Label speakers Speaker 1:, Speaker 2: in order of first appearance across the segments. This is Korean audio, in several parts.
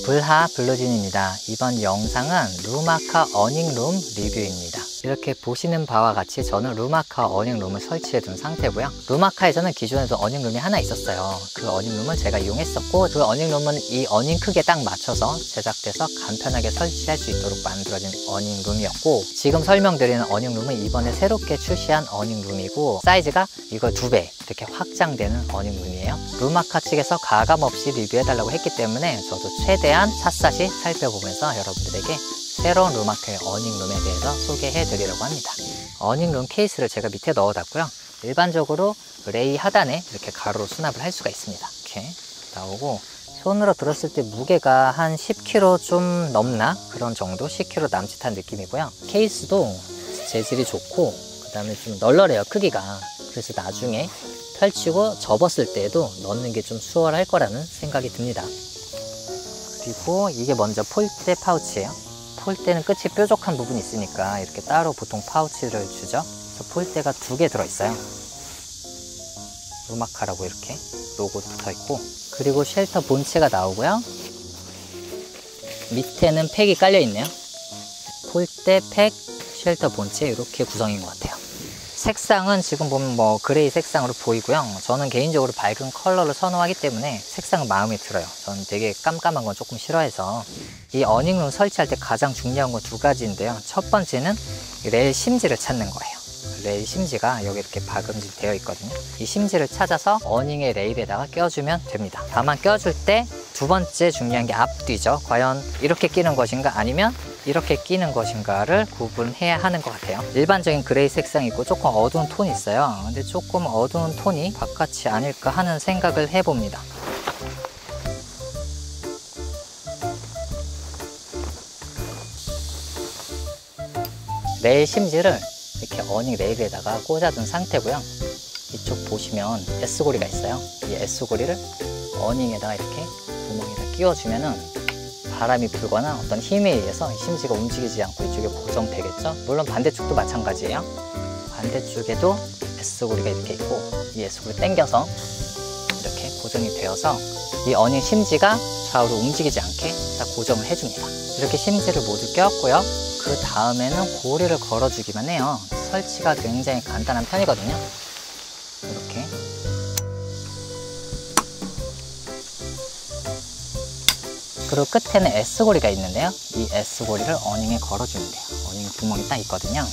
Speaker 1: 불하 블루진입니다. 이번 영상은 루마카 어닝룸 리뷰입니다. 이렇게 보시는 바와 같이 저는 루마카 어닝룸을 설치해 둔 상태고요. 루마카에서는 기존에도 어닝룸이 하나 있었어요. 그 어닝룸을 제가 이용했었고, 그 어닝룸은 이 어닝 크기에 딱 맞춰서 제작돼서 간편하게 설치할 수 있도록 만들어진 어닝룸이었고, 지금 설명드리는 어닝룸은 이번에 새롭게 출시한 어닝룸이고, 사이즈가 이거 2배 이렇게 확장되는 어닝룸이에요. 루마카 측에서 가감없이 리뷰해달라고 했기 때문에 저도 최대한 샅샅이 살펴보면서 여러분들에게 새로운 루마카의 어닝룸에 대해서 소개해 드리려고 합니다. 어닝룸 케이스를 제가 밑에 넣어놨고요. 일반적으로 레이 하단에 이렇게 가로로 수납을 할 수가 있습니다. 이렇게 나오고, 손으로 들었을 때 무게가 한 10kg 좀 넘나? 그런 정도? 10kg 남짓한 느낌이고요. 케이스도 재질이 좋고, 그 다음에 좀 널널해요, 크기가. 그래서 나중에 펼치고 접었을 때에도 넣는 게 좀 수월할 거라는 생각이 듭니다. 그리고 이게 먼저 폴대 파우치예요. 폴대는 끝이 뾰족한 부분이 있으니까 이렇게 따로 보통 파우치를 주죠. 그래서 폴대가 2개 들어있어요. 루마카라고 이렇게 로고 붙어있고, 그리고 쉘터 본체가 나오고요. 밑에는 팩이 깔려있네요. 폴대, 팩, 쉘터 본체, 이렇게 구성인 것 같아요. 색상은 지금 보면 뭐 그레이 색상으로 보이고요. 저는 개인적으로 밝은 컬러를 선호하기 때문에 색상은 마음에 들어요. 저는 되게 깜깜한 건 조금 싫어해서. 이 어닝룸 설치할 때 가장 중요한 건 2가지인데요. 첫 번째는 레일 심지를 찾는 거예요. 레일 심지가 여기 이렇게 박음질 되어 있거든요. 이 심지를 찾아서 어닝의 레일에다가 껴주면 됩니다. 다만 껴줄 때 2번째 중요한 게 앞뒤죠. 과연 이렇게 끼는 것인가 아니면 이렇게 끼는 것인가를 구분해야 하는 것 같아요. 일반적인 그레이 색상이 있고 조금 어두운 톤이 있어요. 근데 조금 어두운 톤이 바깥이 아닐까 하는 생각을 해봅니다. 레일 심지를 이렇게 어닝 레일에다가 꽂아둔 상태고요. 이쪽 보시면 S고리가 있어요. 이 S고리를 어닝에다가 이렇게 구멍에다 끼워주면은 바람이 불거나 어떤 힘에 의해서 심지가 움직이지 않고 이쪽에 고정되겠죠. 물론 반대쪽도 마찬가지예요. 반대쪽에도 S고리가 이렇게 있고, 이 S고리 당겨서 이렇게 고정이 되어서 이 어닝 심지가 좌우로 움직이지 않게 딱 고정을 해줍니다. 이렇게 심지를 모두 꼈고요. 그 다음에는 고리를 걸어주기만 해요. 설치가 굉장히 간단한 편이거든요. 이렇게. 그리고 끝에는 S고리가 있는데요. 이 S고리를 어닝에 걸어주면 돼요. 어닝 구멍이 딱 있거든요.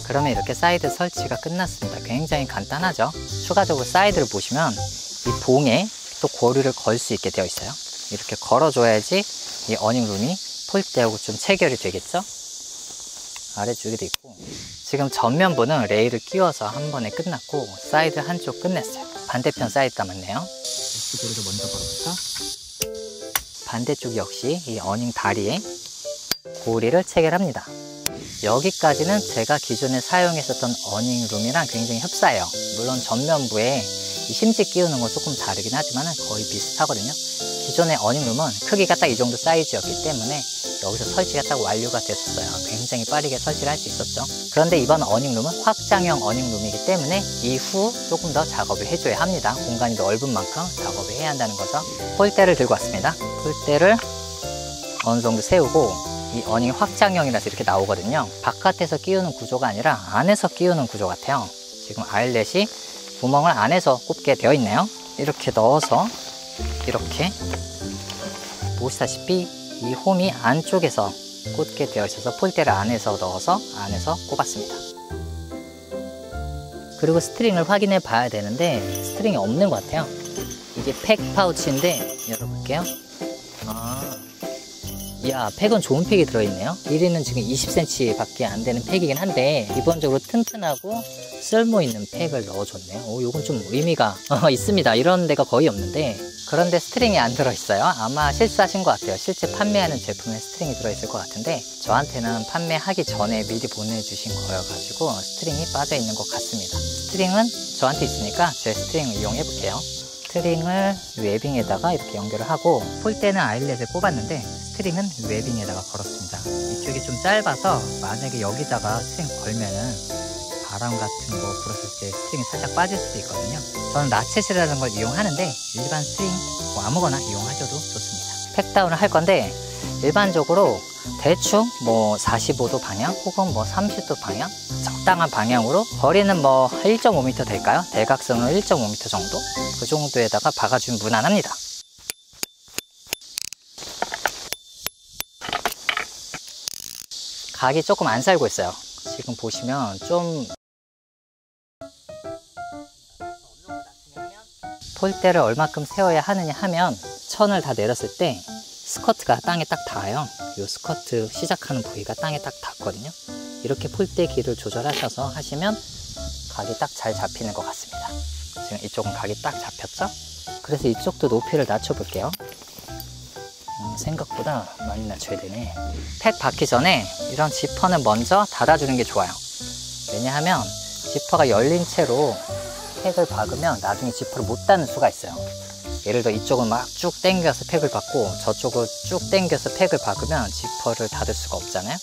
Speaker 1: 그러면 이렇게 사이드 설치가 끝났습니다. 굉장히 간단하죠. 추가적으로 사이드를 보시면 이 봉에 또 고리를 걸 수 있게 되어 있어요. 이렇게 걸어줘야지 이 어닝룸이 폴대하고 좀 체결이 되겠죠. 아래쪽에도 있고, 지금 전면부는 레일을 끼워서 한 번에 끝났고, 사이드 한쪽 끝냈어요. 반대편 사이드 남았네요. S고리를 먼저 걸어볼까? 반대쪽 역시 이 어닝 다리에 고리를 체결합니다. 여기까지는 제가 기존에 사용했었던 어닝룸이랑 굉장히 흡사해요. 물론 전면부에 이 심지 끼우는 건 조금 다르긴 하지만 거의 비슷하거든요. 기존의 어닝룸은 크기가 딱 이 정도 사이즈였기 때문에 여기서 설치가 딱 완료가 됐었어요. 굉장히 빠르게 설치를 할 수 있었죠. 그런데 이번 어닝룸은 확장형 어닝룸이기 때문에 이후 조금 더 작업을 해줘야 합니다. 공간이 넓은 만큼 작업을 해야 한다는 거죠. 폴대를 들고 왔습니다. 폴대를 어느 정도 세우고, 이 어닝이 확장형이라서 이렇게 나오거든요. 바깥에서 끼우는 구조가 아니라 안에서 끼우는 구조 같아요. 지금 아일렛이 구멍을 안에서 꼽게 되어 있네요. 이렇게 넣어서 이렇게 보시다시피 이 홈이 안쪽에서 꽂게 되어 있어서 폴대를 안에서 넣어서 안에서 꼽았습니다. 그리고 스트링을 확인해 봐야 되는데 스트링이 없는 것 같아요. 이게 팩 파우치인데 열어볼게요. 이야, 팩은 좋은 팩이 들어있네요. 길이는 지금 20cm 밖에 안 되는 팩이긴 한데 기본적으로 튼튼하고 쓸모있는 팩을 넣어줬네요. 요건 좀 의미가 있습니다. 이런 데가 거의 없는데, 그런데 스트링이 안 들어있어요. 아마 실수하신 것 같아요. 실제 판매하는 제품에 스트링이 들어있을 것 같은데 저한테는 판매하기 전에 미리 보내주신 거여가지고 스트링이 빠져있는 것 같습니다. 스트링은 저한테 있으니까 제 스트링을 이용해 볼게요. 스트링을 웨빙에다가 이렇게 연결을 하고, 폴대는 아일렛을 꼽았는데 스트링은 웨빙에다가 걸었습니다. 이쪽이 좀 짧아서 만약에 여기다가 스트링 걸면은 바람 같은 거 불었을 때 스트링이 살짝 빠질 수도 있거든요. 저는 라쳇이라는 걸 이용하는데 일반 스트링 뭐 아무거나 이용하셔도 좋습니다. 팩다운을 할 건데 일반적으로 대충 뭐 45도 방향 혹은 뭐 30도 방향, 적당한 방향으로, 거리는 뭐 1.5m 될까요? 대각선으로 1.5m 정도? 그 정도에다가 박아주면 무난합니다. 각이 조금 안 살고 있어요. 지금 보시면 좀 폴대를 얼마큼 세워야 하느냐 하면, 천을 다 내렸을 때 스커트가 땅에 딱 닿아요. 이 스커트 시작하는 부위가 땅에 딱 닿거든요. 이렇게 폴대 길을 조절하셔서 하시면 각이 딱 잘 잡히는 것 같습니다. 지금 이쪽은 각이 딱 잡혔죠? 그래서 이쪽도 높이를 낮춰 볼게요. 생각보다 많이 낮춰야 되네. 팩 박기 전에 이런 지퍼는 먼저 닫아주는 게 좋아요. 왜냐하면 지퍼가 열린 채로 팩을 박으면 나중에 지퍼를 못 닫는 수가 있어요. 예를 들어 이쪽은 막 쭉 당겨서 팩을 박고 저쪽을 쭉 당겨서 팩을 박으면 지퍼를 닫을 수가 없잖아요.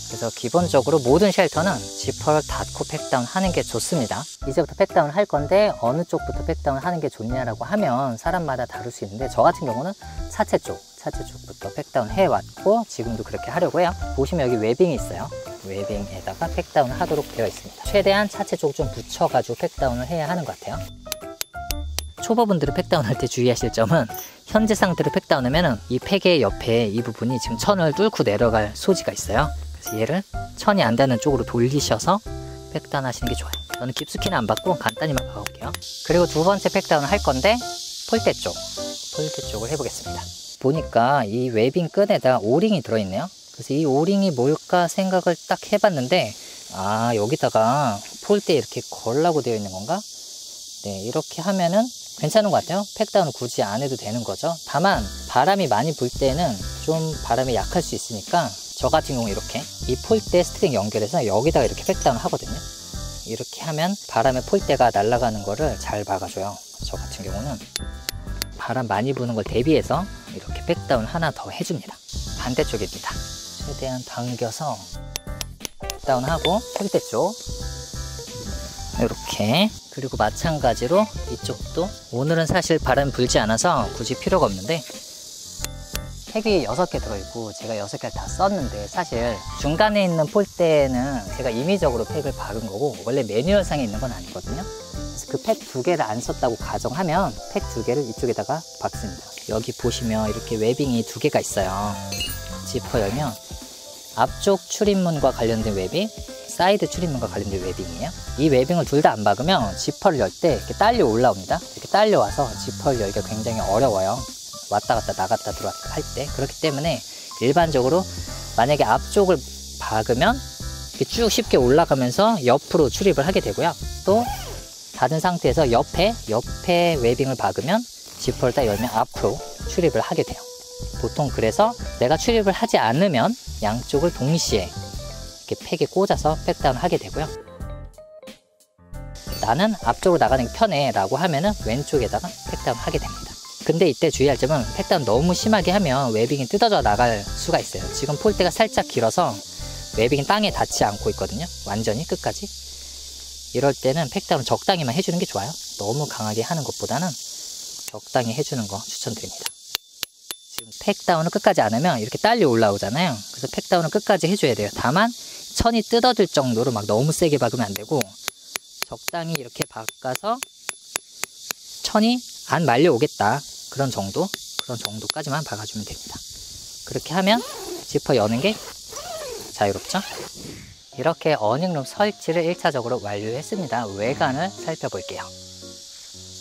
Speaker 1: 그래서 기본적으로 모든 쉘터는 지퍼를 닫고 팩다운 하는 게 좋습니다. 이제부터 팩다운 할 건데 어느 쪽부터 팩다운 하는 게 좋냐라고 하면 사람마다 다를 수 있는데, 저 같은 경우는 차체 쪽부터 팩다운 해왔고 지금도 그렇게 하려고 해요. 보시면 여기 웨빙이 있어요. 웨빙에다가 팩다운을 하도록 되어 있습니다. 최대한 차체 쪽 좀 붙여가지고 팩다운을 해야 하는 것 같아요. 초보분들이 팩다운 할 때 주의하실 점은, 현재 상태로 팩다운 하면은 이 팩의 옆에 이 부분이 지금 천을 뚫고 내려갈 소지가 있어요. 그래서 얘를 천이 안 닿는 쪽으로 돌리셔서 팩다운 하시는 게 좋아요. 저는 깊숙이는 안 받고 간단히만 박아볼게요. 그리고 두 번째 팩다운을 할 건데 폴대 쪽을 해보겠습니다. 보니까 이 웨빙 끈에다 오링이 들어있네요. 그래서 이 오링이 뭘까 생각을 딱 해봤는데, 아, 여기다가 폴대에 이렇게 걸라고 되어 있는 건가? 네, 이렇게 하면은 괜찮은 것 같아요. 팩다운을 굳이 안 해도 되는 거죠. 다만 바람이 많이 불 때는 좀 바람이 약할 수 있으니까, 저 같은 경우 이렇게 이 폴대 스트링 연결해서 여기다가 이렇게 팩다운을 하거든요. 이렇게 하면 바람에 폴대가 날아가는 거를 잘 막아줘요. 저 같은 경우는 바람 많이 부는 걸 대비해서 이렇게 팩다운 하나 더 해줍니다. 반대쪽입니다. 최대한 당겨서 팩다운하고 폴대 쪽 이렇게, 그리고 마찬가지로 이쪽도, 오늘은 사실 바람이 불지 않아서 굳이 필요가 없는데, 팩이 6개 들어있고 제가 6개를 다 썼는데, 사실 중간에 있는 폴대는 제가 임의적으로 팩을 박은 거고 원래 매뉴얼상에 있는 건 아니거든요. 그래서 그 팩 2개를 안 썼다고 가정하면 팩 2개를 이쪽에다가 박습니다. 여기 보시면 이렇게 웨빙이 2개가 있어요. 지퍼 열면 앞쪽 출입문과 관련된 웨빙, 사이드 출입문과 관련된 웨빙이에요. 이 웨빙을 둘 다 안 박으면 지퍼를 열 때 이렇게 딸려 올라옵니다. 이렇게 딸려와서 지퍼를 열기가 굉장히 어려워요. 왔다 갔다 나갔다 들어왔다 할 때. 그렇기 때문에 일반적으로 만약에 앞쪽을 박으면 이렇게 쭉 쉽게 올라가면서 옆으로 출입을 하게 되고요. 또 닫은 상태에서 옆에 웨빙을 박으면 지퍼를 딱 열면 앞으로 출입을 하게 돼요. 보통 그래서 내가 출입을 하지 않으면 양쪽을 동시에 이렇게 팩에 꽂아서 팩다운을 하게 되고요. 나는 앞쪽으로 나가는 게 편해 라고 하면은 왼쪽에다가 팩다운 하게 됩니다. 근데 이때 주의할 점은, 팩다운 너무 심하게 하면 웨빙이 뜯어져 나갈 수가 있어요. 지금 폴대가 살짝 길어서 웨빙이 땅에 닿지 않고 있거든요. 완전히 끝까지. 이럴 때는 팩다운 적당히만 해주는 게 좋아요. 너무 강하게 하는 것보다는 적당히 해주는 거 추천드립니다. 지금 팩다운을 끝까지 안 하면 이렇게 딸려 올라오잖아요. 그래서 팩다운을 끝까지 해줘야 돼요. 다만 천이 뜯어질 정도로 막 너무 세게 박으면 안 되고, 적당히 이렇게 박아서 천이 안 말려오겠다, 그런 정도까지만 박아주면 됩니다. 그렇게 하면 지퍼 여는 게 자유롭죠? 이렇게 어닝룸 설치를 1차적으로 완료했습니다. 외관을 살펴볼게요.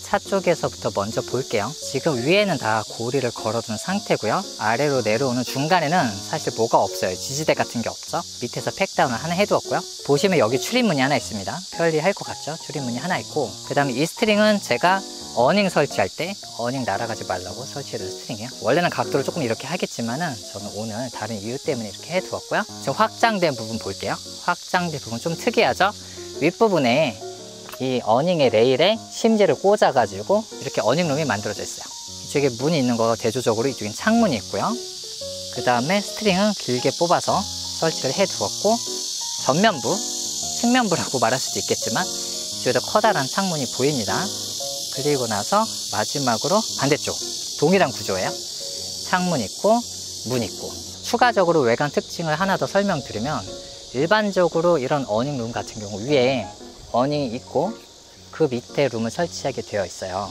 Speaker 1: 차 쪽에서부터 먼저 볼게요. 지금 위에는 다 고리를 걸어둔 상태고요. 아래로 내려오는 중간에는 사실 뭐가 없어요. 지지대 같은 게 없죠. 밑에서 팩다운을 하나 해두었고요. 보시면 여기 출입문이 하나 있습니다. 편리할 것 같죠? 출입문이 하나 있고, 그 다음에 이 스트링은 제가 어닝 설치할 때 어닝 날아가지 말라고 설치해둔 스트링이에요. 원래는 각도를 조금 이렇게 하겠지만은 저는 오늘 다른 이유 때문에 이렇게 해두었고요. 지금 확장된 부분 볼게요. 확장된 부분 좀 특이하죠? 윗부분에 이 어닝의 레일에 심지를 꽂아가지고 이렇게 어닝룸이 만들어져 있어요. 이쪽에 문이 있는 거 대조적으로 이쪽엔 창문이 있고요. 그 다음에 스트링은 길게 뽑아서 설치를 해두었고, 전면부, 측면부라고 말할 수도 있겠지만 이쪽에도 커다란 창문이 보입니다. 그리고 나서 마지막으로 반대쪽 동일한 구조예요. 창문 있고 문 있고. 추가적으로 외관 특징을 하나 더 설명드리면, 일반적으로 이런 어닝룸 같은 경우 위에 어닝이 있고 그 밑에 룸을 설치하게 되어 있어요.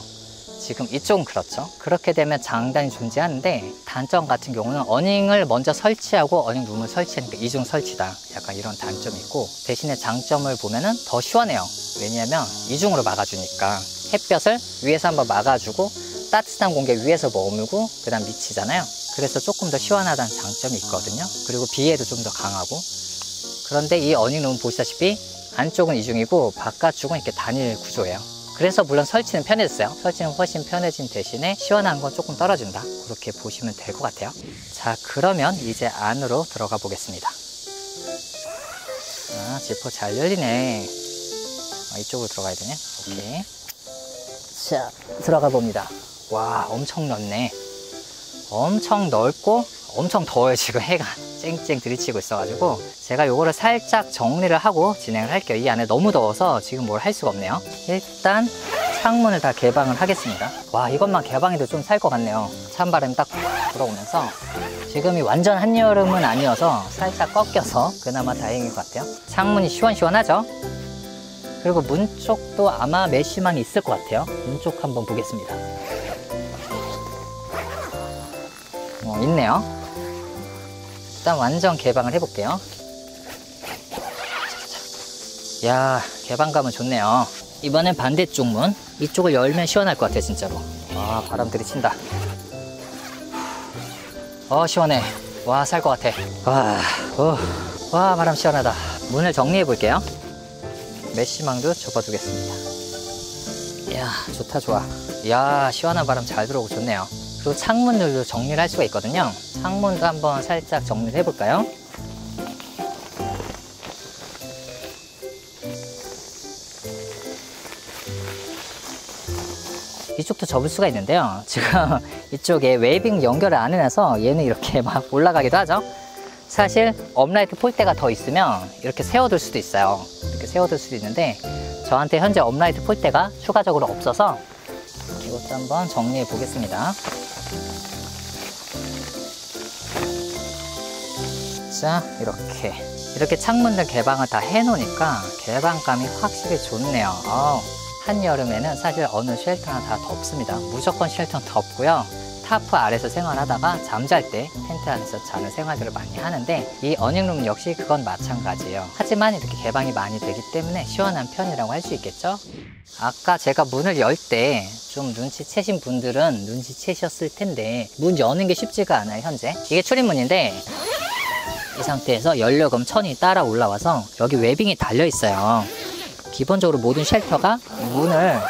Speaker 1: 지금 이쪽은 그렇죠. 그렇게 되면 장단이 존재하는데, 단점 같은 경우는 어닝을 먼저 설치하고 어닝룸을 설치하니까 이중 설치다, 약간 이런 단점이 있고, 대신에 장점을 보면은 더 시원해요. 왜냐하면 이중으로 막아주니까 햇볕을 위에서 한번 막아주고 따뜻한 공기 위에서 머물고 그 다음 밑이잖아요. 그래서 조금 더 시원하다는 장점이 있거든요. 그리고 비에도 좀 더 강하고. 그런데 이 어닝룸은 보시다시피 안쪽은 이중이고 바깥쪽은 이렇게 단일 구조예요. 그래서 물론 설치는 편해졌어요. 설치는 훨씬 편해진 대신에 시원한 건 조금 떨어진다, 그렇게 보시면 될 것 같아요. 자, 그러면 이제 안으로 들어가 보겠습니다. 아, 지퍼 잘 열리네. 이쪽으로 들어가야 되네. 오케이. 자, 들어가 봅니다. 와, 엄청 넓네. 엄청 넓고 엄청 더워요. 지금 해가 쨍쨍 들이치고 있어가지고 제가 요거를 살짝 정리를 하고 진행을 할게요. 이 안에 너무 더워서 지금 뭘 할 수가 없네요. 일단 창문을 다 개방을 하겠습니다. 와, 이것만 개방해도 좀 살 것 같네요. 찬바람이 딱 들어오면서. 지금이 완전 한여름은 아니어서 살짝 꺾여서 그나마 다행인 것 같아요. 창문이 시원시원하죠? 그리고 문 쪽도 아마 메쉬망이 있을 것 같아요. 문 쪽 한번 보겠습니다. 있네요. 일단 완전 개방을 해볼게요. 야, 개방감은 좋네요. 이번엔 반대쪽 문, 이쪽을 열면 시원할 것 같아요. 진짜로. 와, 바람 들이친다. 시원해. 와, 살 것 같아. 와, 바람 시원하다. 문을 정리해 볼게요. 메쉬망도 접어두겠습니다. 이야, 좋다, 좋아. 이야, 시원한 바람 잘 들어오고 좋네요. 그리고 창문들도 정리를 할 수가 있거든요. 창문도 한번 살짝 정리를 해볼까요? 이쪽도 접을 수가 있는데요. 지금 이쪽에 웨이빙 연결을 안 해놔서 얘는 이렇게 막 올라가기도 하죠. 사실 업라이트 폴대가 더 있으면 이렇게 세워둘 수도 있어요. 이렇게 세워둘 수도 있는데 저한테 현재 업라이트 폴대가 추가적으로 없어서 이것도 한번 정리해 보겠습니다. 자, 이렇게 창문들 개방을 다 해놓으니까 개방감이 확실히 좋네요. 한여름에는 사실 어느 쉘터나 다 덥습니다. 무조건 쉘터는 덥고요. 타프 아래서 생활하다가 잠잘 때 텐트 안에서 자는 생활들을 많이 하는데, 이 어닝룸 역시 그건 마찬가지예요. 하지만 이렇게 개방이 많이 되기 때문에 시원한 편이라고 할 수 있겠죠. 아까 제가 문을 열 때 좀 눈치채신 분들은 눈치채셨을 텐데, 문 여는 게 쉽지가 않아요. 현재 이게 출입문인데, 이 상태에서 열려금 천이 따라 올라와서 여기 웨빙이 달려 있어요. 기본적으로 모든 쉘터가 문을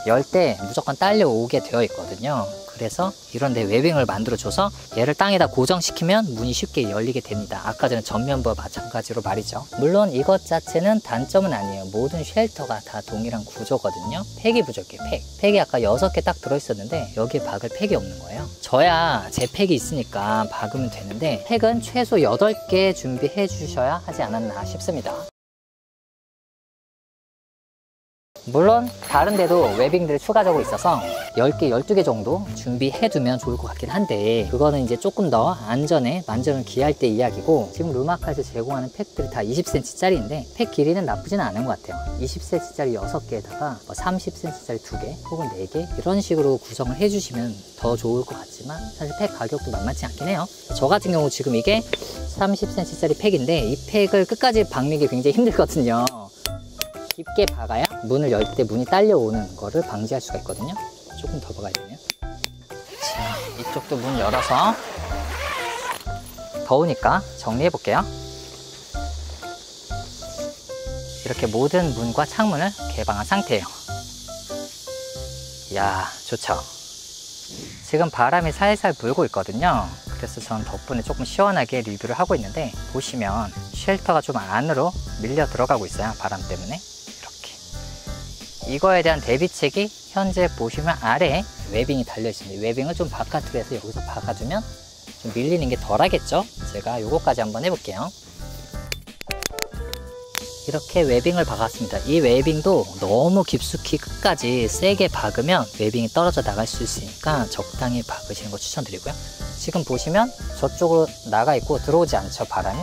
Speaker 1: 열 때 무조건 딸려오게 되어 있거든요. 그래서 이런 데 웨빙을 만들어줘서 얘를 땅에다 고정시키면 문이 쉽게 열리게 됩니다. 아까 전에 전면부와 마찬가지로 말이죠. 물론 이것 자체는 단점은 아니에요. 모든 쉘터가 다 동일한 구조거든요. 팩이 부족해요. 팩이 아까 6개 딱 들어있었는데 여기에 박을 팩이 없는 거예요. 저야 제 팩이 있으니까 박으면 되는데, 팩은 최소 8개 준비해 주셔야 하지 않았나 싶습니다. 물론 다른 데도 웨빙들이 추가적으로 있어서 10개, 12개 정도 준비해두면 좋을 것 같긴 한데, 그거는 이제 조금 더 안전에 만전을 기할 때 이야기고, 지금 르마카에서 제공하는 팩들이 다 20cm 짜리인데 팩 길이는 나쁘진 않은 것 같아요. 20cm 짜리 6개에다가 30cm 짜리 2개 혹은 4개 이런 식으로 구성을 해주시면 더 좋을 것 같지만, 사실 팩 가격도 만만치 않긴 해요. 저 같은 경우 지금 이게 30cm 짜리 팩인데 이 팩을 끝까지 박는 게 굉장히 힘들거든요. 깊게 박아야 문을 열 때 문이 딸려오는 거를 방지할 수가 있거든요. 조금 더 박아야 되네요. 자, 이쪽도 문 열어서 더우니까 정리해 볼게요. 이렇게 모든 문과 창문을 개방한 상태예요. 이야, 좋죠. 지금 바람이 살살 불고 있거든요. 그래서 전 덕분에 조금 시원하게 리뷰를 하고 있는데, 보시면 쉘터가 좀 안으로 밀려 들어가고 있어요. 바람 때문에. 이거에 대한 대비책이 현재 보시면 아래에 웨빙이 달려 있습니다. 웨빙을 좀 바깥으로 해서 여기서 박아주면 좀 밀리는 게 덜 하겠죠. 제가 요거까지 한번 해볼게요. 이렇게 웨빙을 박았습니다. 이 웨빙도 너무 깊숙이 끝까지 세게 박으면 웨빙이 떨어져 나갈 수 있으니까 적당히 박으시는 거 추천드리고요. 지금 보시면 저쪽으로 나가 있고 들어오지 않죠, 바람이.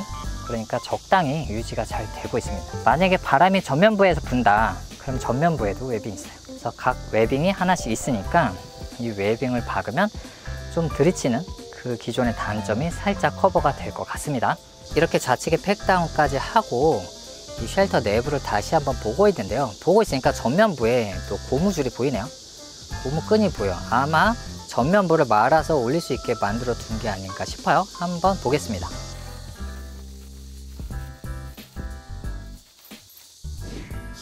Speaker 1: 그러니까 적당히 유지가 잘 되고 있습니다. 만약에 바람이 전면부에서 분다, 그럼 전면부에도 웨빙이 있어요. 그래서 각 웨빙이 하나씩 있으니까 이 웨빙을 박으면 좀 들이치는 그 기존의 단점이 살짝 커버가 될 것 같습니다. 이렇게 좌측에 팩다운까지 하고 이 쉘터 내부를 다시 한번 보고 있는데요. 보고 있으니까 전면부에 또 고무줄이 보이네요. 고무끈이 보여. 아마 전면부를 말아서 올릴 수 있게 만들어 둔 게 아닌가 싶어요. 한번 보겠습니다.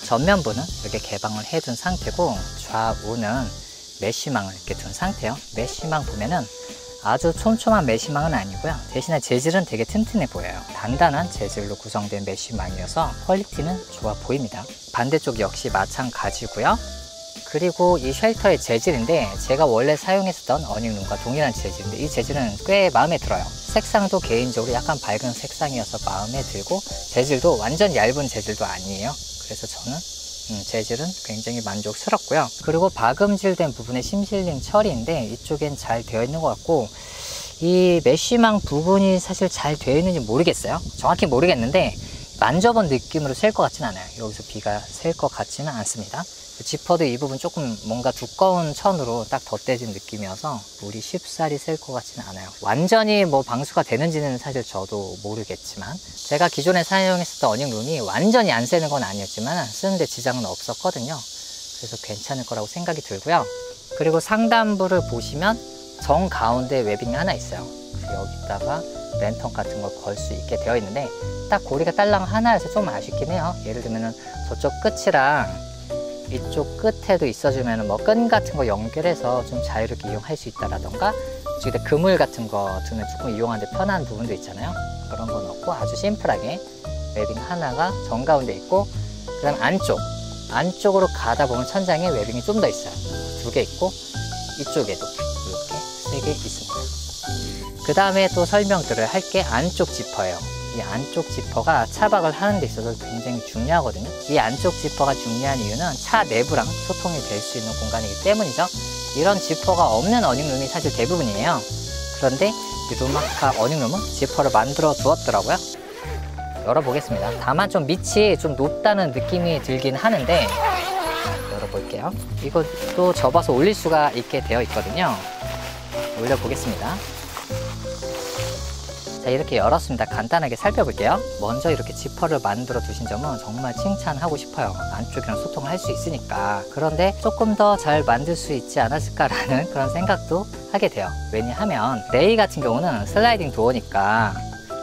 Speaker 1: 전면부는 이렇게 개방을 해둔 상태고 좌우는 메쉬망을 이렇게 둔 상태예요. 메쉬망 보면은 아주 촘촘한 메쉬망은 아니고요. 대신에 재질은 되게 튼튼해 보여요. 단단한 재질로 구성된 메쉬망이어서 퀄리티는 좋아 보입니다. 반대쪽 역시 마찬가지고요. 그리고 이 쉘터의 재질인데 제가 원래 사용했었던 어닝룸과 동일한 재질인데 이 재질은 꽤 마음에 들어요. 색상도 개인적으로 약간 밝은 색상이어서 마음에 들고 재질도 완전 얇은 재질도 아니에요. 그래서 저는 재질은 굉장히 만족스럽고요. 그리고 박음질된 부분의 심실링 처리인데 이쪽엔 잘 되어 있는 것 같고 이 메쉬망 부분이 사실 잘 되어 있는지 모르겠어요. 정확히 모르겠는데 만져본 느낌으로 셀 것 같진 않아요. 여기서 비가 셀 것 같지는 않습니다. 지퍼도 이 부분 조금 뭔가 두꺼운 천으로 딱 덧대진 느낌이어서 물이 쉽사리 셀 것 같지는 않아요. 완전히 뭐 방수가 되는지는 사실 저도 모르겠지만 제가 기존에 사용했었던 어닝룸이 완전히 안 새는 건 아니었지만 쓰는데 지장은 없었거든요. 그래서 괜찮을 거라고 생각이 들고요. 그리고 상단부를 보시면 정 가운데 웨빙이 하나 있어요. 여기다가 랜턴 같은 걸 걸 수 있게 되어 있는데 딱 고리가 딸랑 하나여서 좀 아쉽긴 해요. 예를 들면은 저쪽 끝이랑 이쪽 끝에도 있어주면 뭐 끈 같은 거 연결해서 좀 자유롭게 이용할 수 있다라던가 이쪽에 그물 같은 거 두면 조금 이용하는데 편한 부분도 있잖아요. 그런 거 넣고 아주 심플하게 웨빙 하나가 정가운데 있고 그 다음 안쪽으로 가다 보면 천장에 웨빙이 좀 더 있어요. 2개 있고 이쪽에도 이렇게 3개 있습니다. 그 다음에 또 설명드려야 할 게 안쪽 지퍼예요. 이 안쪽 지퍼가 차박을 하는 데 있어서 굉장히 중요하거든요. 이 안쪽 지퍼가 중요한 이유는 차 내부랑 소통이 될 수 있는 공간이기 때문이죠. 이런 지퍼가 없는 어닝룸이 사실 대부분이에요. 그런데 이 루마카 어닝룸은 지퍼를 만들어 두었더라고요. 열어보겠습니다. 다만 좀 밑이 좀 높다는 느낌이 들긴 하는데 열어볼게요. 이것도 접어서 올릴 수가 있게 되어 있거든요. 올려보겠습니다. 자, 이렇게 열었습니다. 간단하게 살펴볼게요. 먼저 이렇게 지퍼를 만들어 두신 점은 정말 칭찬하고 싶어요. 안쪽이랑 소통을 할 수 있으니까. 그런데 조금 더 잘 만들 수 있지 않았을까라는 그런 생각도 하게 돼요. 왜냐하면 레이 같은 경우는 슬라이딩 도어니까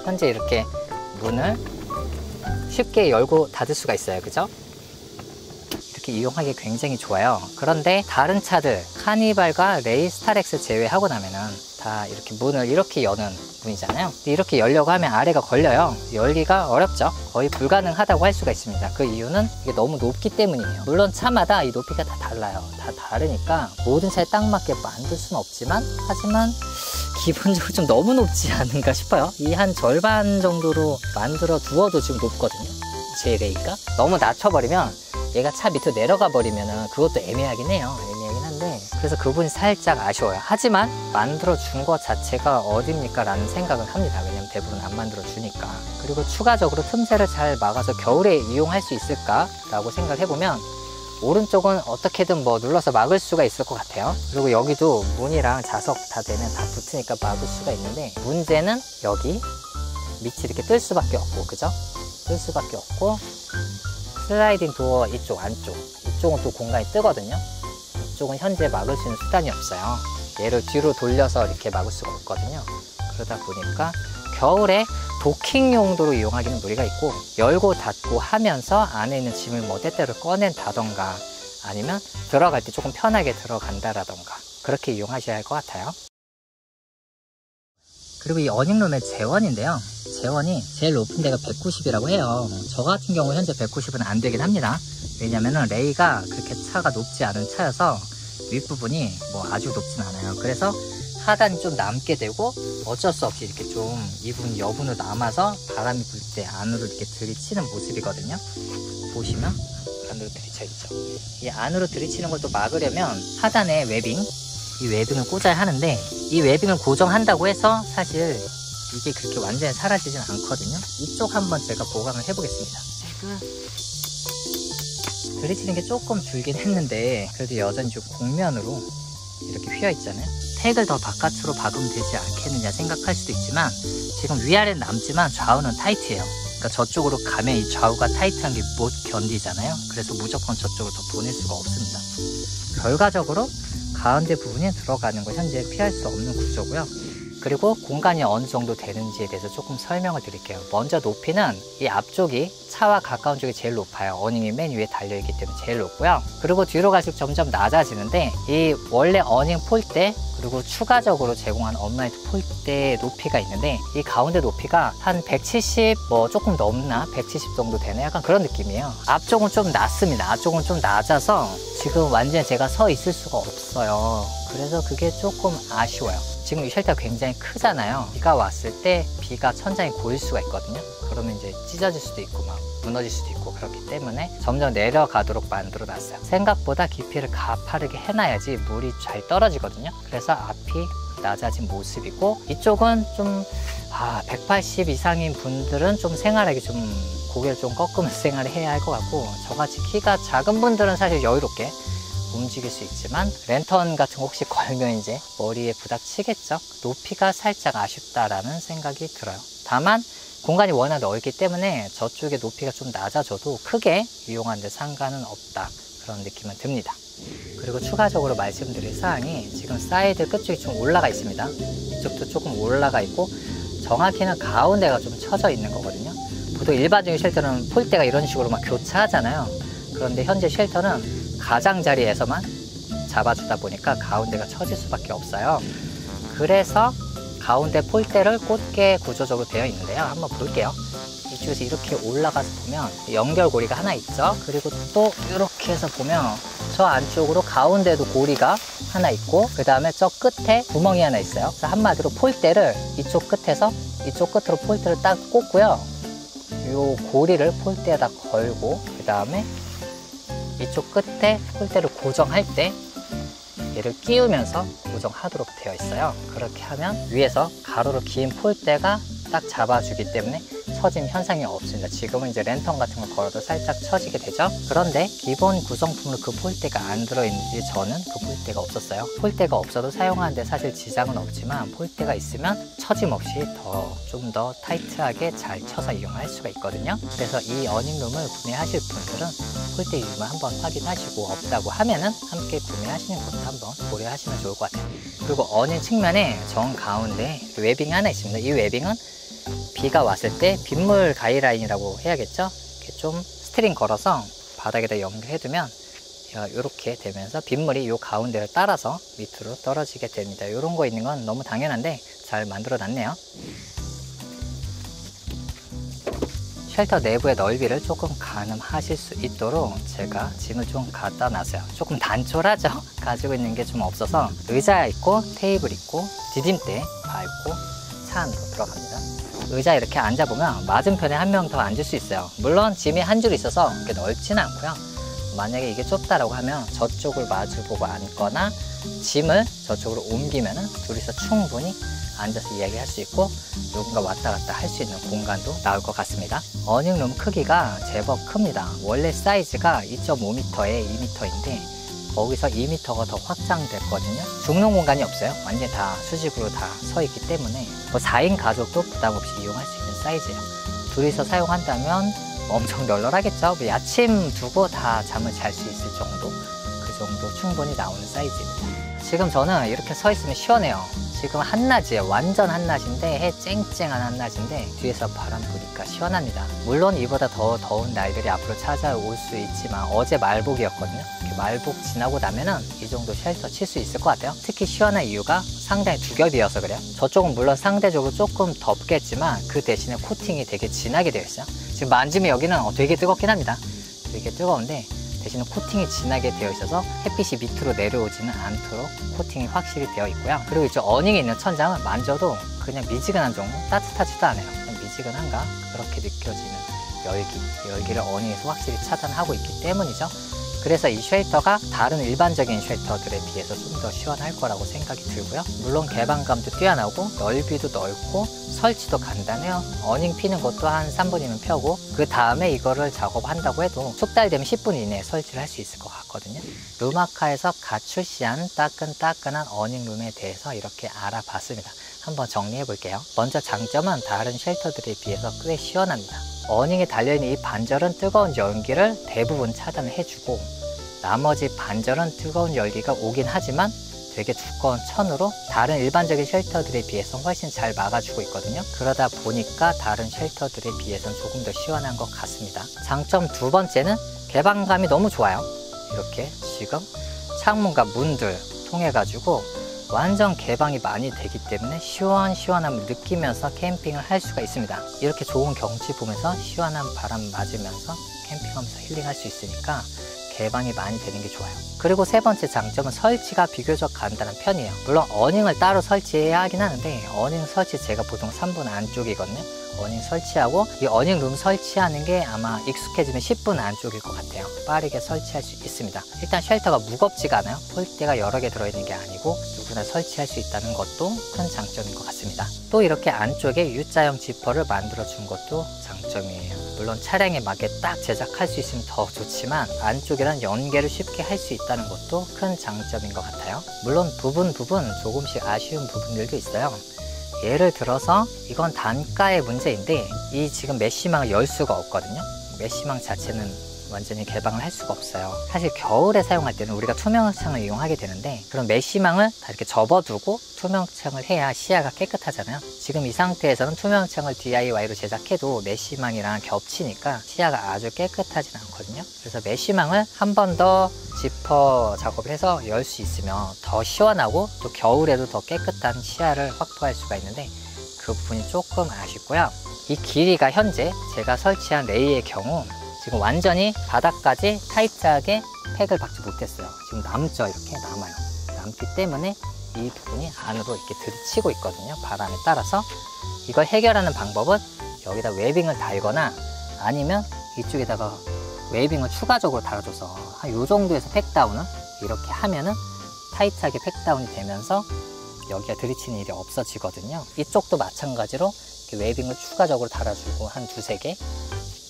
Speaker 1: 현재 이렇게 문을 쉽게 열고 닫을 수가 있어요. 그죠? 이렇게 이용하기 굉장히 좋아요. 그런데 다른 차들 카니발과 레이 스타렉스 제외하고 나면은 다 이렇게 문을 이렇게 여는 문이잖아요. 이렇게 열려고 하면 아래가 걸려요. 열기가 어렵죠. 거의 불가능하다고 할 수가 있습니다. 그 이유는 이게 너무 높기 때문이에요. 물론 차마다 이 높이가 다 달라요. 다 다르니까 모든 차에 딱 맞게 만들 수는 없지만 하지만 기본적으로 좀 너무 높지 않은가 싶어요. 이 한 절반 정도로 만들어 두어도 지금 높거든요. 제 레이가 너무 낮춰버리면 얘가 차 밑으로 내려가 버리면 그것도 애매하긴 해요. 애매하긴 한데 그래서 그 부분이 살짝 아쉬워요. 하지만 만들어 준 것 자체가 어딥니까 라는 생각을 합니다. 왜냐면 대부분 안 만들어 주니까. 그리고 추가적으로 틈새를 잘 막아서 겨울에 이용할 수 있을까 라고 생각을 해보면 오른쪽은 어떻게든 뭐 눌러서 막을 수가 있을 것 같아요. 그리고 여기도 문이랑 자석 다 되면 다 붙으니까 막을 수가 있는데 문제는 여기 밑이 이렇게 뜰 수밖에 없고, 그죠? 뜰 수밖에 없고 슬라이딩 도어 이쪽 안쪽, 이쪽은 또 공간이 뜨거든요. 이쪽은 현재 막을 수 있는 수단이 없어요. 얘를 뒤로 돌려서 이렇게 막을 수가 없거든요. 그러다 보니까 겨울에 도킹 용도로 이용하기는 무리가 있고 열고 닫고 하면서 안에 있는 짐을 뭐 때때로 꺼낸다던가 아니면 들어갈 때 조금 편하게 들어간다라던가 그렇게 이용하셔야 할 것 같아요. 그리고 이 어닝룸의 재원인데요. 재원이 제일 높은 데가 190이라고 해요. 저 같은 경우 현재 190은 안 되긴 합니다. 왜냐면은 레이가 그렇게 차가 높지 않은 차여서 윗부분이 뭐 아주 높진 않아요. 그래서 하단이 좀 남게 되고 어쩔 수 없이 이렇게 좀 이분 여분으로 남아서 바람이 불 때 안으로 이렇게 들이치는 모습이거든요. 보시면 안으로 들이쳐 있죠. 이 안으로 들이치는 걸 또 막으려면 하단에 웨빙, 이 웨빙을 꽂아야 하는데 이 웨빙을 고정한다고 해서 사실 이게 그렇게 완전히 사라지진 않거든요. 이쪽 한번 제가 보강을 해보겠습니다. 들이치는 게 조금 줄긴 했는데 그래도 여전히 좀 곡면으로 이렇게 휘어 있잖아요. 택을 더 바깥으로 박으면 되지 않겠느냐 생각할 수도 있지만 지금 위아래는 남지만 좌우는 타이트해요. 그러니까 저쪽으로 가면 이 좌우가 타이트한 게 못 견디잖아요. 그래서 무조건 저쪽으로 더 보낼 수가 없습니다. 결과적으로 가운데 부분이 들어가는 거 현재 피할 수 없는 구조고요. 그리고 공간이 어느 정도 되는지에 대해서 조금 설명을 드릴게요. 먼저 높이는 이 앞쪽이 차와 가까운 쪽이 제일 높아요. 어닝이 맨 위에 달려있기 때문에 제일 높고요. 그리고 뒤로 갈수록 점점 낮아지는데 이 원래 어닝 폴대 그리고 추가적으로 제공한 업라이트 폴대 높이가 있는데 이 가운데 높이가 한 170 뭐 조금 넘나 170 정도 되네 약간 그런 느낌이에요. 앞쪽은 좀 낮습니다. 앞쪽은 좀 낮아서 지금 완전히 제가 서 있을 수가 없어요. 그래서 그게 조금 아쉬워요. 지금 이 쉘터가 굉장히 크잖아요. 비가 왔을 때 비가 천장에 고일 수가 있거든요. 그러면 이제 찢어질 수도 있고 막 무너질 수도 있고 그렇기 때문에 점점 내려가도록 만들어 놨어요. 생각보다 깊이를 가파르게 해놔야지 물이 잘 떨어지거든요. 그래서 앞이 낮아진 모습이고 이쪽은 좀 180 이상인 분들은 좀 생활하기 좀 고개를 좀 꺾으면서 생활을 해야 할 것 같고 저같이 키가 작은 분들은 사실 여유롭게 움직일 수 있지만 랜턴 같은 거 혹시 걸면 이제 머리에 부닥치겠죠. 높이가 살짝 아쉽다라는 생각이 들어요. 다만 공간이 워낙 넓기 때문에 저쪽에 높이가 좀 낮아져도 크게 이용하는 데 상관은 없다 그런 느낌은 듭니다. 그리고 추가적으로 말씀드릴 사항이 지금 사이드 끝쪽이 좀 올라가 있습니다. 이쪽도 조금 올라가 있고 정확히는 가운데가 좀 처져 있는 거거든요. 보통 일반적인 쉘터는 폴대가 이런 식으로 막 교차하잖아요. 그런데 현재 쉘터는 가장자리에서만 잡아주다 보니까 가운데가 처질 수밖에 없어요. 그래서 가운데 폴대를 꽂게 구조적으로 되어 있는데요. 한번 볼게요. 이쪽에서 이렇게 올라가서 보면 연결고리가 하나 있죠. 그리고 또 이렇게 해서 보면 저 안쪽으로 가운데도 고리가 하나 있고 그 다음에 저 끝에 구멍이 하나 있어요. 그래서 한마디로 폴대를 이쪽 끝에서 이쪽 끝으로 폴대를 딱 꽂고요. 이 고리를 폴대에다 걸고 그 다음에 이쪽 끝에 폴대를 고정할 때 얘를 끼우면서 고정하도록 되어 있어요. 그렇게 하면 위에서 가로로 긴 폴대가 딱 잡아주기 때문에 처짐 현상이 없습니다. 지금은 이제 랜턴 같은 걸 걸어도 살짝 처지게 되죠. 그런데 기본 구성품으로 그 폴대가 안 들어있는지 저는 그 폴대가 없었어요. 폴대가 없어도 사용하는데 사실 지장은 없지만 폴대가 있으면 처짐 없이 좀 더 타이트하게 잘 쳐서 이용할 수가 있거든요. 그래서 이 어닝룸을 구매하실 분들은 폴대 이름을 한번 확인하시고 없다고 하면은 함께 구매하시는 것도 한번 고려하시면 좋을 것 같아요. 그리고 어닝 측면에 정 가운데 웨빙이 하나 있습니다. 이 웨빙은 비가 왔을 때 빗물 가이라인이라고 해야겠죠. 이렇게 좀 스트링 걸어서 바닥에다 연결해두면 이렇게 되면서 빗물이 이 가운데를 따라서 밑으로 떨어지게 됩니다. 이런 거 있는 건 너무 당연한데 잘 만들어 놨네요. 쉘터 내부의 넓이를 조금 가늠하실 수 있도록 제가 짐을 좀 갖다 놨어요. 조금 단촐하죠? 가지고 있는 게 좀 없어서 의자 있고 테이블 있고 디딤대 밟고 차 안으로 들어갑니다. 의자 이렇게 앉아보면 맞은편에 한 명 더 앉을 수 있어요. 물론 짐이 한 줄 있어서 그렇게 넓지는 않고요. 만약에 이게 좁다라고 하면 저쪽을 마주보고 앉거나 짐을 저쪽으로 옮기면 둘이서 충분히 앉아서 이야기할 수 있고 누군가 왔다 갔다 할 수 있는 공간도 나올 것 같습니다. 어닝룸 크기가 제법 큽니다. 원래 사이즈가 2.5m에 2m인데 거기서 2m가 더 확장됐거든요. 죽는 공간이 없어요. 완전히 다 수직으로 다 서 있기 때문에 4인 가족도 부담 없이 이용할 수 있는 사이즈예요. 둘이서 사용한다면 엄청 널널하겠죠. 야침 두고 다 잠을 잘 수 있을 정도, 그 정도 충분히 나오는 사이즈입니다. 지금 저는 이렇게 서 있으면 시원해요. 지금 한낮이에요. 완전 한낮인데 해 쨍쨍한 한낮인데 뒤에서 바람 부니까 시원합니다. 물론 이보다 더 더운 날들이 앞으로 찾아올 수 있지만 어제 말복이었거든요. 이렇게 말복 지나고 나면은 이 정도 쉘터 칠 수 있을 것 같아요. 특히 시원한 이유가 상당히 두 겹이어서 그래요. 저쪽은 물론 상대적으로 조금 덥겠지만 그 대신에 코팅이 되게 진하게 되어 있어요. 지금 만지면 여기는 되게 뜨겁긴 합니다. 되게 뜨거운데 대신에 코팅이 진하게 되어 있어서 햇빛이 밑으로 내려오지는 않도록 코팅이 확실히 되어 있고요. 그리고 이제 어닝에 있는 천장은 만져도 그냥 미지근한 정도, 따뜻하지도 않아요. 그냥 미지근한가 그렇게 느껴지는 열기를 어닝에서 확실히 차단하고 있기 때문이죠. 그래서 이 쉘터가 다른 일반적인 쉘터들에 비해서 좀 더 시원할 거라고 생각이 들고요. 물론 개방감도 뛰어나고 넓이도 넓고 설치도 간단해요. 어닝 피는 것도 한 3분이면 펴고 그 다음에 이거를 작업한다고 해도 숙달되면 10분 이내에 설치를 할 수 있을 것 같거든요. 룸아카에서 갓 출시한 따끈따끈한 어닝룸에 대해서 이렇게 알아봤습니다. 한번 정리해 볼게요. 먼저 장점은 다른 쉘터들에 비해서 꽤 시원합니다. 어닝에 달려있는 이 반절은 뜨거운 연기를 대부분 차단을 해주고 나머지 반절은 뜨거운 열기가 오긴 하지만 되게 두꺼운 천으로 다른 일반적인 쉘터들에 비해서 훨씬 잘 막아주고 있거든요. 그러다 보니까 다른 쉘터들에 비해서는 조금 더 시원한 것 같습니다. 장점 두 번째는 개방감이 너무 좋아요. 이렇게 지금 창문과 문들 통해 가지고 완전 개방이 많이 되기 때문에 시원시원함을 느끼면서 캠핑을 할 수가 있습니다. 이렇게 좋은 경치 보면서 시원한 바람 맞으면서 캠핑하면서 힐링할 수 있으니까 개방이 많이 되는 게 좋아요. 그리고 세 번째 장점은 설치가 비교적 간단한 편이에요. 물론 어닝을 따로 설치해야 하긴 하는데 어닝 설치 제가 보통 3분 안쪽이거든요. 어닝 설치하고 이 어닝 룸 설치하는 게 아마 익숙해지면 10분 안쪽일 것 같아요. 빠르게 설치할 수 있습니다. 일단 쉘터가 무겁지가 않아요. 폴대가 여러 개 들어있는 게 아니고 누구나 설치할 수 있다는 것도 큰 장점인 것 같습니다. 또 이렇게 안쪽에 U자형 지퍼를 만들어 준 것도 장점이에요. 물론 차량에 맞게 딱 제작할 수 있으면 더 좋지만 안쪽이랑 연계를 쉽게 할 수 있다는 것도 큰 장점인 것 같아요. 물론 부분 조금씩 아쉬운 부분들도 있어요. 예를 들어서 이건 단가의 문제인데 이 지금 메쉬망을 열 수가 없거든요. 메쉬망 자체는 완전히 개방을 할 수가 없어요. 사실 겨울에 사용할 때는 우리가 투명창을 이용하게 되는데 그런 메쉬망을 다 이렇게 접어두고 투명창을 해야 시야가 깨끗하잖아요. 지금 이 상태에서는 투명창을 DIY로 제작해도 메쉬망이랑 겹치니까 시야가 아주 깨끗하진 않거든요. 그래서 메쉬망을 한 번 더 지퍼 작업을 해서 열 수 있으면 더 시원하고 또 겨울에도 더 깨끗한 시야를 확보할 수가 있는데 그 부분이 조금 아쉽고요. 이 길이가 현재 제가 설치한 레이의 경우 지금 완전히 바닥까지 타이트하게 팩을 박지 못했어요. 지금 남죠. 이렇게 남아요. 남기 때문에 이 부분이 안으로 이렇게 들이치고 있거든요. 바람에 따라서. 이걸 해결하는 방법은 여기다 웨빙을 달거나 아니면 이쪽에다가 웨빙을 추가적으로 달아줘서 한 요 정도에서 팩다운을 이렇게 하면은 타이트하게 팩다운이 되면서 여기가 들이치는 일이 없어지거든요. 이쪽도 마찬가지로 이렇게 웨빙을 추가적으로 달아주고 한 두세 개,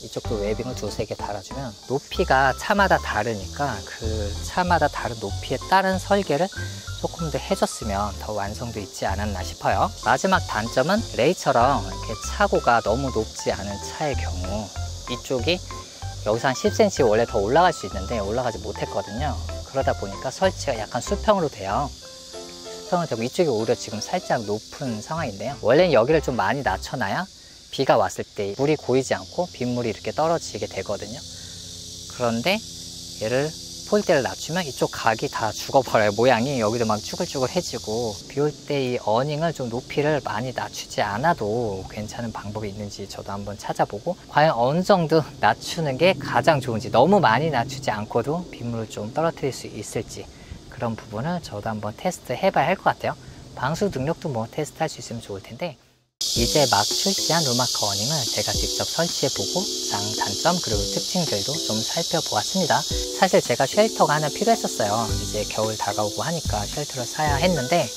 Speaker 1: 이쪽도 웨빙을 두세 개 달아주면 높이가 차마다 다르니까 그 차마다 다른 높이에 따른 설계를 조금 더 해줬으면 더 완성도 있지 않았나 싶어요. 마지막 단점은 레이처럼 이렇게 차고가 너무 높지 않은 차의 경우 이쪽이 여기서 한 10cm 원래 더 올라갈 수 있는데 올라가지 못했거든요. 그러다 보니까 설치가 약간 수평으로 돼요. 수평으로 되고 이쪽이 오히려 지금 살짝 높은 상황인데요. 원래는 여기를 좀 많이 낮춰놔야 비가 왔을 때 물이 고이지 않고 빗물이 이렇게 떨어지게 되거든요. 그런데 얘를 폴대를 낮추면 이쪽 각이 다 죽어버려요. 모양이 여기도 막 쭈글쭈글해지고 비 올 때 이 어닝을 좀 높이를 많이 낮추지 않아도 괜찮은 방법이 있는지 저도 한번 찾아보고 과연 어느 정도 낮추는 게 가장 좋은지 너무 많이 낮추지 않고도 빗물을 좀 떨어뜨릴 수 있을지 그런 부분을 저도 한번 테스트 해봐야 할 것 같아요. 방수 능력도 뭐 테스트 할 수 있으면 좋을 텐데 이제 막 출시한 룸아카 어닝을 제가 직접 설치해보고 장단점 그리고 특징들도 좀 살펴보았습니다. 사실 제가 쉘터가 하나 필요했었어요. 이제 겨울 다가오고 하니까 쉘터를 사야 했는데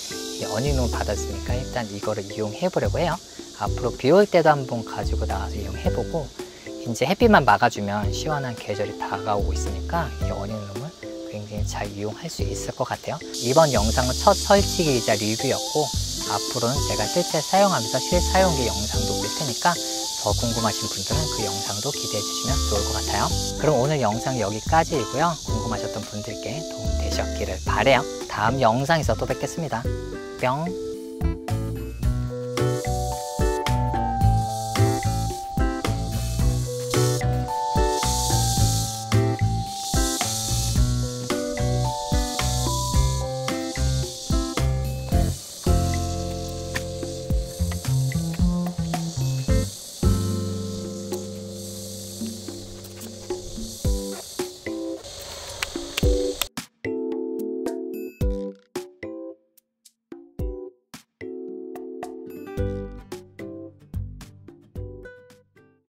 Speaker 1: 이 어닝룸 받았으니까 일단 이거를 이용해보려고 해요. 앞으로 비 올 때도 한번 가지고 나와서 이용해보고 이제 햇빛만 막아주면 시원한 계절이 다가오고 있으니까 이 어닝룸을 굉장히 잘 이용할 수 있을 것 같아요. 이번 영상은 첫 설치기이자 리뷰였고 앞으로는 제가 실제 사용하면서 실사용기 영상도 올릴 테니까 더 궁금하신 분들은 그 영상도 기대해 주시면 좋을 것 같아요. 그럼 오늘 영상 여기까지이고요. 궁금하셨던 분들께 도움 되셨기를 바라요. 다음 영상에서 또 뵙겠습니다. 뿅.